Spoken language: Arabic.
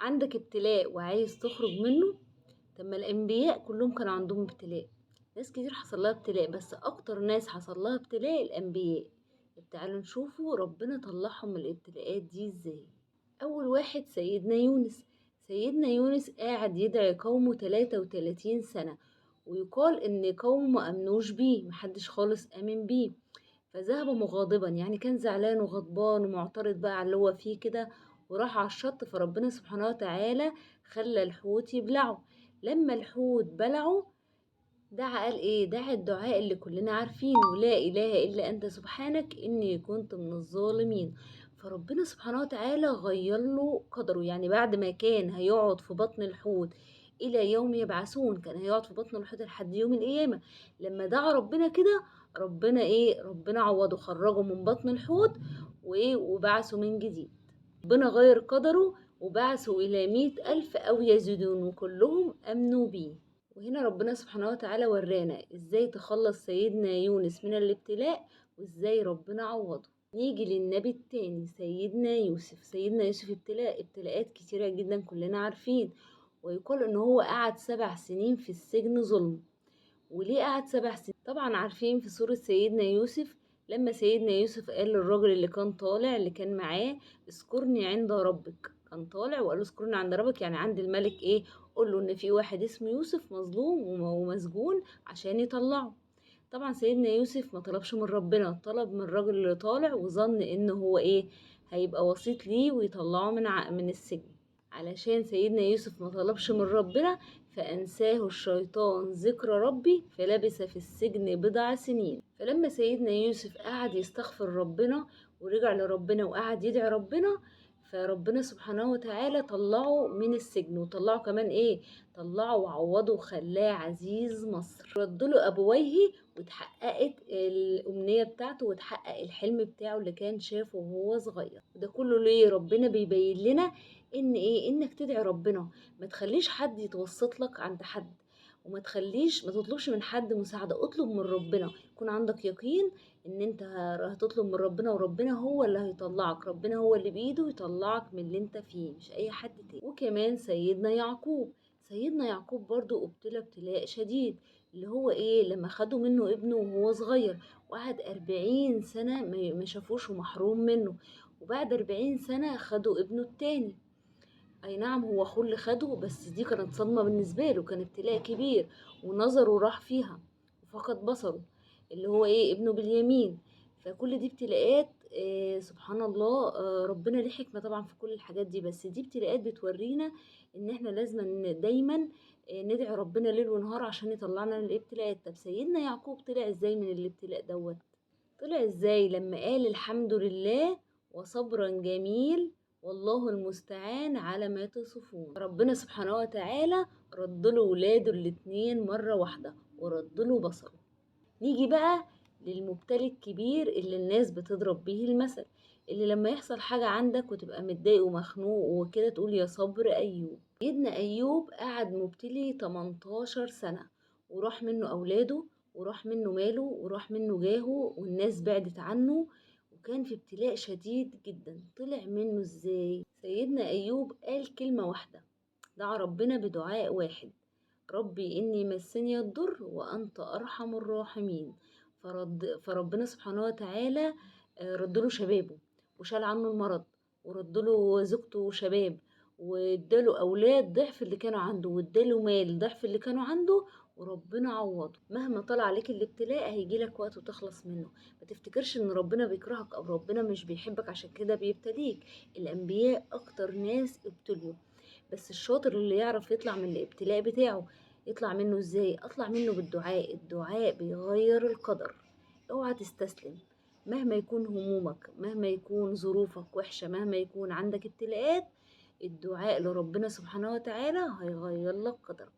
عندك ابتلاء وعايز تخرج منه. طب ما الانبياء كلهم كانوا عندهم ابتلاء. ناس كتير حصل لها ابتلاء، بس اكتر ناس حصل لها ابتلاء الانبياء. طب تعالوا نشوفوا ربنا طلعهم من الابتلاءات دي ازاي. اول واحد سيدنا يونس. سيدنا يونس قاعد يدعي قومه 33 سنة، ويقال ان قومه ما امنوش بيه، محدش خالص امن بيه. فذهب مغاضبا، يعني كان زعلان وغضبان ومعترض بقى على اللي هو فيه كده، وراح على الشط. فربنا سبحانه وتعالى خلى الحوت يبلعه. لما الحوت بلعه دعا، قال ايه؟ دعا الدعاء اللي كلنا عارفينه: لا اله الا انت سبحانك اني كنت من الظالمين. فربنا سبحانه وتعالى غير له قدره. يعني بعد ما كان هيقعد في بطن الحوت الى يوم يبعثون، كان هيقعد في بطن الحوت لحد يوم القيامة، لما دعا ربنا كده ربنا ايه؟ ربنا عوضه، خرجه من بطن الحوت وايه، وبعثه من جديد. ربنا غير قدره وبعثوا إلى 100,000 أو يزيدون، وكلهم أمنوا بيه. وهنا ربنا سبحانه وتعالى ورانا ازاي تخلص سيدنا يونس من الابتلاء، وازاي ربنا عوضه. نيجي للنبي التاني سيدنا يوسف. سيدنا يوسف ابتلاءات كتيرة جدا كلنا عارفين. ويقول ان هو قعد 7 سنين في السجن ظلم. وليه قعد 7 سنين؟ طبعا عارفين في سورة سيدنا يوسف، لما سيدنا يوسف قال للراجل اللي كان طالع اللي كان معاه: اذكرني عند ربك. كان طالع وقال له اذكرني عند ربك، يعني عند الملك. ايه؟ قول له ان في واحد اسمه يوسف مظلوم ومسجون عشان يطلعه. طبعا سيدنا يوسف ما طلبش من ربنا، طلب من الراجل اللي طالع، وظن ان هو ايه؟ هيبقى وسيط ليه ويطلعه من السجن. علشان سيدنا يوسف ما طلبش من ربنا، فأنساه الشيطان ذكر ربي فلبث في السجن 10 سنين. فلما سيدنا يوسف قعد يستغفر ربنا ورجع لربنا وقعد يدعي ربنا، فربنا سبحانه وتعالى طلعه من السجن، وطلعه كمان ايه؟ طلعه وعوضه وخلاه عزيز مصر. ردله أبويه واتحققت الأمنية بتاعته، واتحقق الحلم بتاعه اللي كان شافه وهو صغير. وده كله ليه؟ ربنا بيبين لنا ان ايه؟ انك تدعي ربنا. ما تخليش حد يتوسط لك عند حد، وما تخليش ما تطلبش من حد مساعدة. اطلب من ربنا، يكون عندك يقين ان انت هتطلب من ربنا، وربنا هو اللي هيطلعك. ربنا هو اللي بايده يطلعك من اللي انت فيه، مش اي حد تاني. وكمان سيدنا يعقوب. سيدنا يعقوب برضو ابتلى ابتلاء شديد، اللي هو ايه؟ لما خدوا منه ابنه وهو صغير، وقعد 40 سنة ما شافوش ومحروم منه. وبعد 40 سنة خدوا ابنه التاني. اي نعم، هو اخوه اللي خده، بس دي كانت صدمة بالنسبة له، كان ابتلاء كبير. ونظره راح فيها وفقد بصره، اللي هو ايه؟ ابنه باليمين. فكل دي ابتلاءات. سبحان الله. ربنا ليه حكمة طبعا في كل الحاجات دي، بس دي ابتلاءات بتورينا ان احنا لازم دايما ندعي ربنا ليل ونهار عشان يطلعنا من الابتلاءات. طب سيدنا يعقوب طلع ازاي من الابتلاء دوت؟ طلع ازاي؟ لما قال: الحمد لله وصبرا جميل والله المستعان على ما تصفون. ربنا سبحانه وتعالى رد له ولاده الاتنين مرة واحدة، ورد له بصره. نيجي بقى للمبتلي الكبير اللي الناس بتضرب بيه المثل، اللي لما يحصل حاجة عندك وتبقى متضايق ومخنوق وكده تقول: يا صبر أيوب. سيدنا أيوب قعد مبتلي 18 سنة، وراح منه أولاده، وراح منه ماله، وراح منه جاهه، والناس بعدت عنه، وكان في ابتلاء شديد جدا. طلع منه ازاي؟ سيدنا أيوب قال كلمة واحدة، دعا ربنا بدعاء واحد: ربي إني مسني الضر وأنت أرحم الراحمين. فربنا سبحانه وتعالى ردله شبابه، وشال عنه المرض، وردله زوجته وشباب، واداله أولاد ضعف اللي كانوا عنده، واداله مال ضعف اللي كانوا عنده. وربنا عوضه. مهما طلع عليك الابتلاء هيجيلك وقت وتخلص منه. ما تفتكرش ان ربنا بيكرهك او ربنا مش بيحبك عشان كده بيبتليك. الانبياء اكتر ناس ابتلوا، بس الشاطر اللي يعرف يطلع من الابتلاء بتاعه. يطلع منه ازاي؟ اطلع منه بالدعاء. الدعاء بيغير القدر. اوعى تستسلم. مهما يكون همومك، مهما يكون ظروفك وحشة، مهما يكون عندك ابتلاءات، الدعاء لربنا سبحانه وتعالى هيغير لك قدرك.